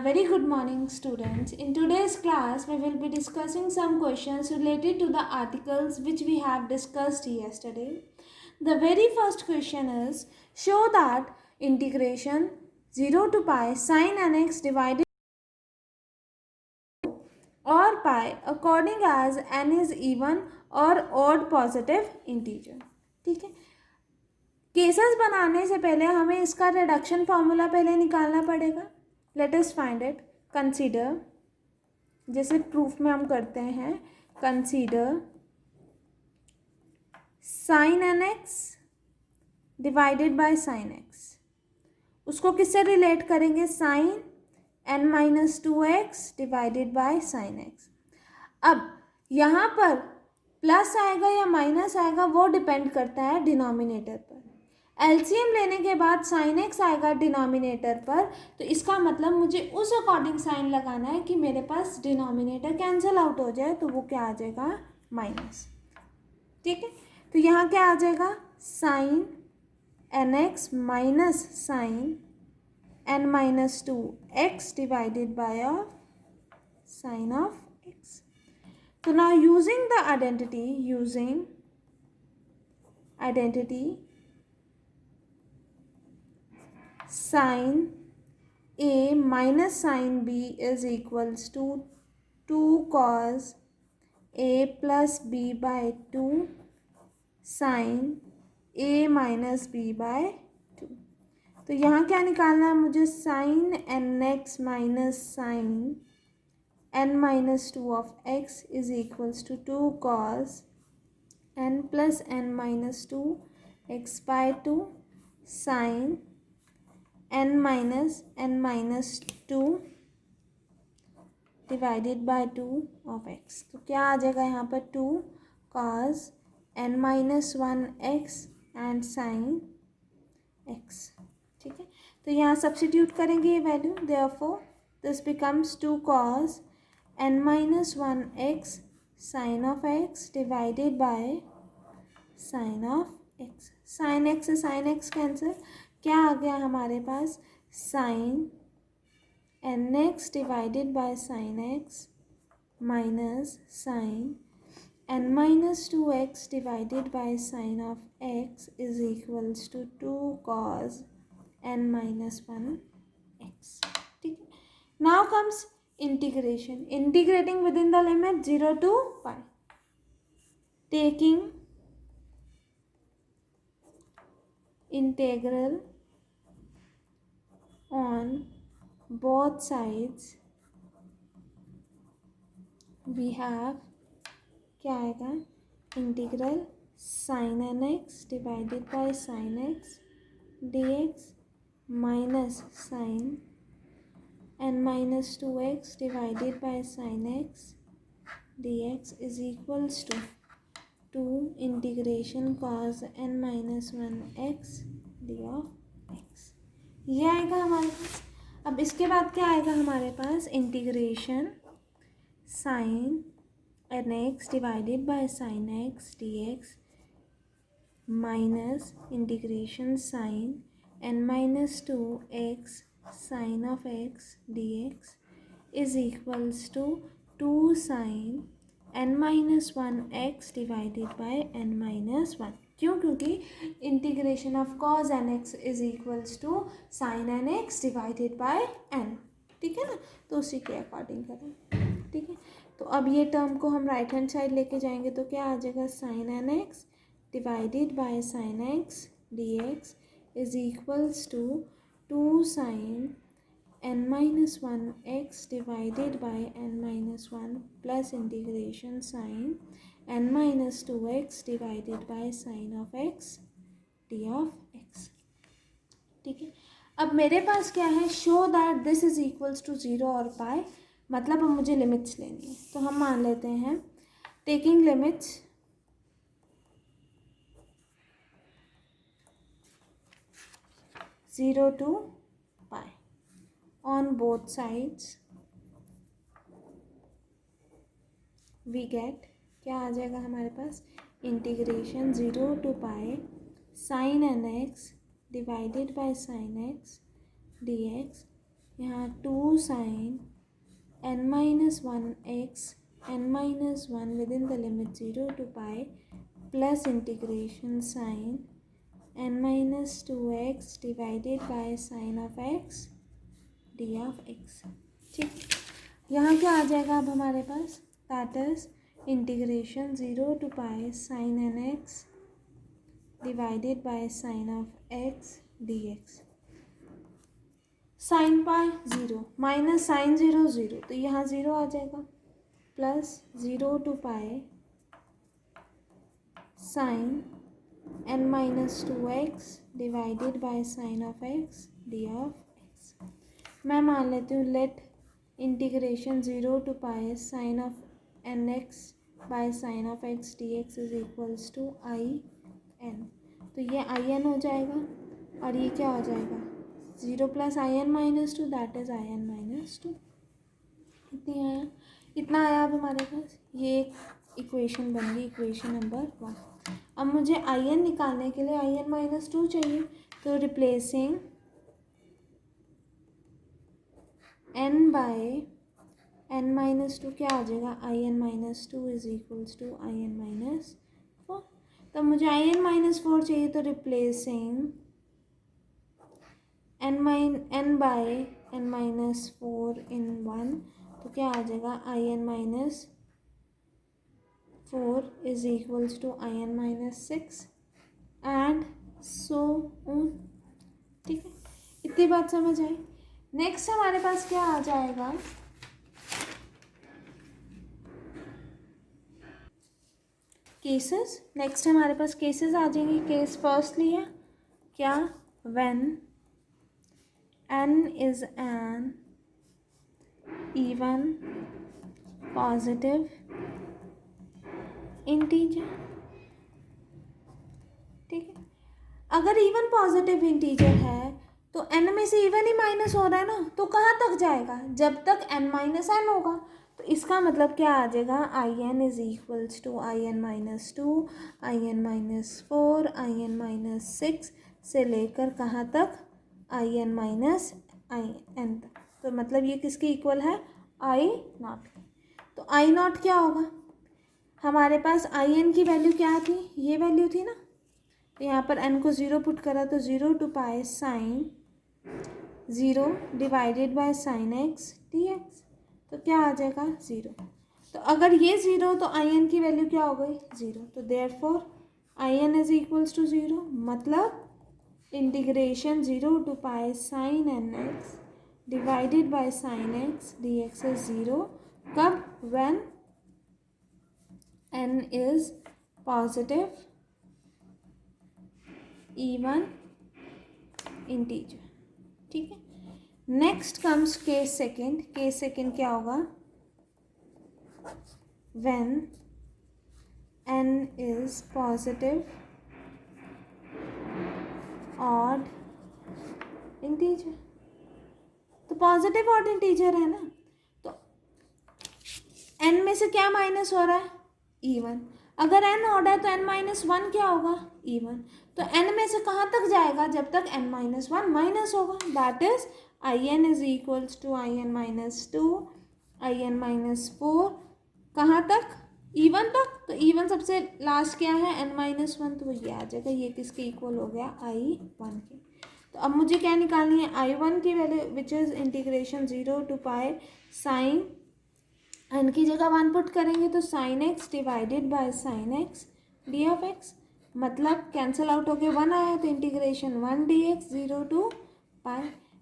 very good morning, students. In today's class, we will be discussing some questions related to the articles which we have discussed yesterday. The very first question is, show that integration 0 to pi sin nx divided or pi according as n is even or odd positive integer. ठीक है, cases बनाने से पहले हमें इसका reduction formula पहले निकालना पड़ेगा. Let us find it. Consider, जैसे प्रूफ में हम करते हैं, consider sine n x divided by sine x. उसको किससे रिलेट करेंगे? Sine n minus 2x divided by sine x. अब यहाँ पर प्लस आएगा या माइनस आएगा वो डिपेंड करता है डिनोमिनेटर पर. एलसीएम लेने के बाद साइन एक्स आएगा डिनोमिनेटर पर, तो इसका मतलब मुझे उस अकॉर्डिंग साइन लगाना है कि मेरे पास डिनोमिनेटर कैंसिल आउट हो जाए, तो वो क्या आ जाएगा? माइनस. ठीक है, तो यहाँ क्या आ जाएगा? Sine n x minus sine n minus 2x divided by of sine of x. तो now using the identity sin a minus sin b is equals to 2 cos a plus b by 2 sin a minus b by 2. तो यहाँ क्या निकालना है मुझे? sin nx minus sin n minus 2 of x is equals to 2 cos n plus n minus 2 x by 2 sin n minus 2 divided by 2 of x. तो क्या आ जाएगा यहाँ पर? 2 cos n minus 1 x and sine x. ठीक है, तो यहाँ सब्स्टिट्यूट करेंगे ये वैल्यू. Therefore this becomes 2 cos n minus 1 x sine of x divided by sine of x. Sine x से साइन x कैंसिल. क्या आ गया हमारे पास? Sine n x divided by sine x minus sine n minus 2x divided by sine of x is equals to 2 cos n minus 1x. ठीक है, now comes integration. Integrating within the limit 0 to pi. Taking integral on both sides we have क्या आएगा? Integral sine n x divided by sine x dx minus sine n minus 2x divided by sine x dx is equals to 2 integration cos n minus 1x d of x. ये आएगा हमारे पास. अब इसके बाद क्या आएगा हमारे पास? Integration sine n x divided by sine x d x minus integration sine n minus 2x sine of x d x is equals to 2 sine n minus 1x divided by n minus 1. क्यों? क्योंकि integration of cos n x is equals to sine n x divided by n. ठीक है ना, तो उसी के according करें. ठीक है, तो अब ये टर्म को हम राइट हैंड साइड लेके जाएंगे तो क्या आ जाएगा? Sine n x divided by sine x d x is equals to 2 sine n minus 1x divided by n minus 1 plus integration sin n minus 2x divided by sin of x d of x. ठीक है, अब मेरे पास क्या है? Show that this is equals to 0 और पाई. मतलब अब मुझे लिमिट्स लेनी है, तो हम मान लेते हैं taking limits 0 to pi on both sides we get क्या आ जाएगा हमारे पास? Integration 0 to pi sine n x divided by sine x d x यहाँ 2 sin n-1 x n-1 within the limit 0 to pi plus integration sin n-2x divided by sin of x d of x। ठीक, यहाँ क्या आ जाएगा अब हमारे पास, that is integration 0 to pi sin nx divided by sine of x dx। Sine pi 0 minus sine 0 0, तो यहाँ 0 आ जाएगा, plus 0 to pi sine n-2x divided by sine of x d of x। मैं मान लेती हूँ let integration 0 to pi sine of nx by sine of x dx is equals to I n. तो ये आई एन हो जाएगा और ये क्या हो जाएगा, 0 plus I n minus 2 that is I n minus 2। इतना आया अब हमारे पास, ये एक इक्वेशन बन गई, इक्वेशन नंबर 1। अब मुझे आई एन निकालने के लिए आई एन माइनस 2 चाहिए, तो replacing n by n minus 2 क्या आ जाएगा, I n minus 2 is equals to I n minus 4। तो मुझे आई एन माइनस 4 चाहिए, तो replacing n by n minus 4 in 1, तो क्या आ जाएगा, I n minus 4 is equals to I n minus 6 and so on. ठीक है, इतनी बात समझ आई। नेक्स्ट हमारे पास क्या आ जाएगा, केसेस। नेक्स्ट हमारे पास केसेस आ जाएंगे। केस फर्स्टली है क्या, when n is an even positive integer. ठीक है, अगर इवन पॉजिटिव इंटीजर है तो n में से इवन ही माइनस हो रहा है ना, तो कहाँ तक जाएगा, जब तक n माइनस n होगा। तो इसका मतलब क्या आ जाएगा, I n is equals to I n minus 2, I n minus 4, I n minus 6 से लेकर कहाँ तक, I n minus I n तक। तो मतलब ये किसके इक्वल है, आई नॉट। तो आई नॉट क्या होगा, हमारे पास आई एन की वैल्यू क्या थी, ये वैल्यू थी ना, तो यहाँ पर n को 0 पुट करा तो 0 to pi sine 0 divided by sine x dx, तो क्या आ जाएगा 0। तो अगर ये 0 तो आई एन की वैल्यू क्या हो गई 0, तो therefore I n is equals to 0, मतलब integration 0 to pi sine n x divided by sine x d x is 0। कब, when n is positive even integer. ठीक है, next comes case second. Case second क्या होगा, when n is positive odd integer. तो positive odd integer है ना, तो n में से क्या माइनस हो रहा है, इवन। अगर n ऑड है तो n माइनस 1 क्या होगा, इवन। तो n में से कहाँ तक जाएगा, जब तक n माइनस 1 माइनस होगा, that is I n is equals to I n minus 2, I n minus 4, कहाँ तक, इवन तक। तो इवन सबसे लास्ट क्या है, n माइनस 1, तो ये आ जाएगा, ये किसके इक्वल हो गया, आई 1 के। तो अब मुझे क्या निकालनी है, आई 1 की value which is integration 0 to pi sine n की जगह 1 पुट करेंगे तो sine x divided by sine x d of x, मतलब कैंसिल आउट होके 1 आया, तो integration 1 dx 0 to pi,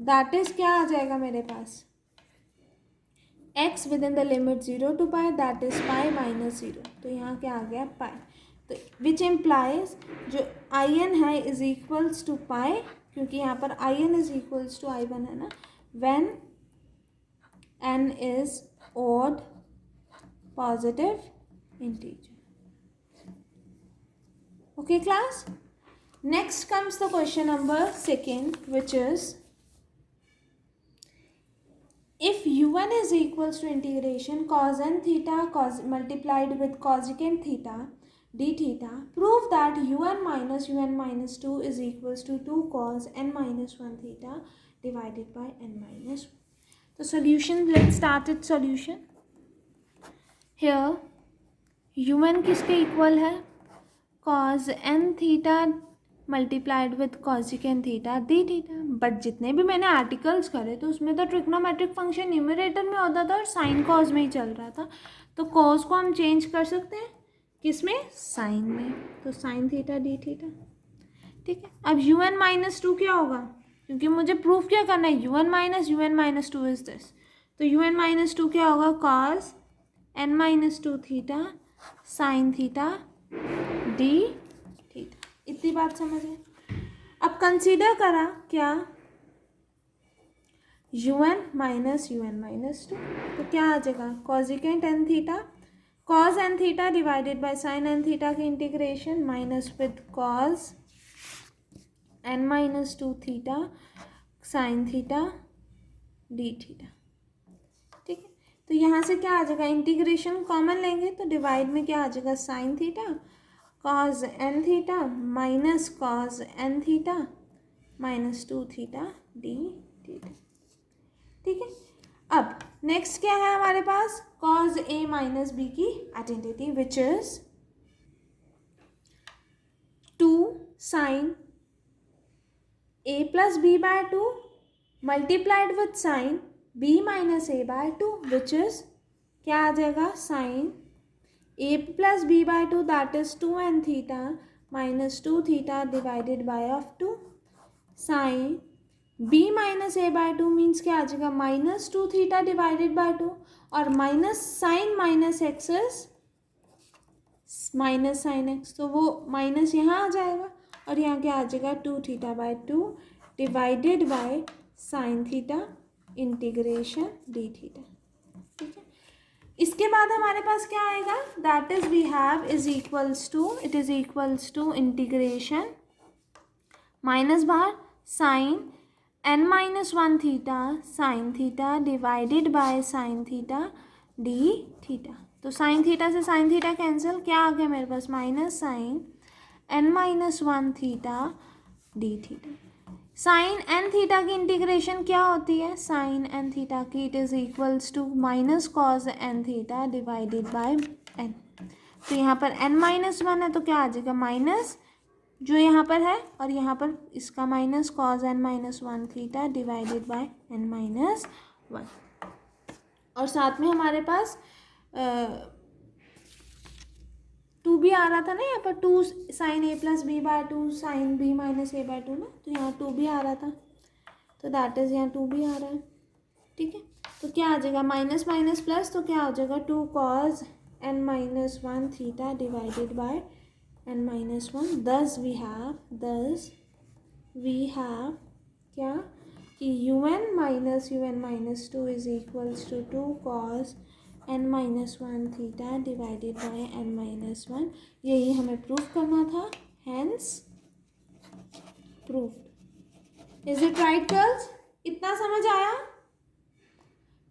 that is क्या आ जाएगा मेरे पास, x within the limit 0 to pi that is pi minus 0। तो यहाँ क्या आ गया, पाई। तो विच इम्प्लाइज जो आई एन है इज इक्वल्स टू पाई, क्योंकि यहाँ पर I n is equals to I 1 है ना, when n is odd positive integer. Okay class, next comes the question number second, which is if un is equals to integration cos n theta cos multiplied with cosecant theta d theta, prove that un minus 2 is equals to 2 cos n minus 1 theta divided by n minus 1। तो solution, let's start it solution. Here un किसके equal है, cos n theta multiplied with cosecant theta d theta. But जितने भी मैंने articles करे तो उसमें तो ट्रिग्नोमेट्रिक फंक्शन न्यूमरेटर में होता था और साइन कॉज में ही चल रहा था, तो कॉज को हम चेंज कर सकते हैं किस में, साइन में, तो साइन थीटा डी थीटा। ठीक है, अब un माइनस टू क्या होगा, क्योंकि मुझे प्रूफ क्या करना है, un minus two is this, तो un माइनस टू क्या होगा, cos n minus two theta sine theta d theta. इतनी बात समझ है। अब कंसीडर करा क्या, un माइनस टू, तो क्या आ जाएगा, cosecant n theta cos n theta divided by sine n theta की integration minus with cos n minus two theta sine theta d theta. ठीक है, तो यहाँ से क्या आ जाएगा, इंटीग्रेशन कॉमन लेंगे तो डिवाइड में क्या आ जाएगा, sine theta cos n theta minus cos n theta minus two theta d theta. ठीक है, अब नेक्स्ट क्या है हमारे पास, कॉस ए माइनस बी की identity which is 2 sine A plus B by 2 multiplied with sine B minus A by 2 which is क्या आ जाएगा, sine A plus B by 2 that is 2 n theta minus 2 theta divided by of 2 sine b minus A by 2 means क्या आ जाएगा, minus 2 theta divided by 2 और minus sine minus x is minus sine x, तो वो minus यहाँ आ जाएगा और यहाँ क्या आ जाएगा, 2 theta by 2 divided by sine theta integration d theta. ठीक है, इसके बाद हमारे पास क्या आएगा, that is we have is equals to, it is equals to integration minus bar sine n minus one theta sine theta divided by sine theta d theta. तो sine theta से साइन थीटा कैंसिल, क्या आ गया मेरे पास, minus sine n minus one theta d theta. Sign n theta की integration क्या होती है, साइन n थीटा की, it is equals to minus cos n theta divided by n। तो यहाँ पर n माइनस वन है तो क्या आ जाएगा, माइनस जो यहाँ पर है और यहाँ पर इसका minus cos n minus one theta divided by n minus one, और साथ में हमारे पास 2 भी आ रहा था ना यहाँ पर, 2 sine A plus B by 2 sine B minus A by 2 ना, तो यहाँ 2 भी आ रहा था, तो दैट इज यहाँ 2 भी आ रहा है। ठीक है, तो क्या आ जाएगा, माइनस माइनस प्लस, तो क्या हो जाएगा 2 cos n minus one theta divided by n minus one. Thus we have क्या कि un minus two is equals to 2 cos n minus one theta divided by n minus one. यही हमें proof करना था, hence proof. Is it right girls, इतना समझ आया?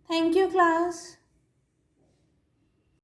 Thank you class.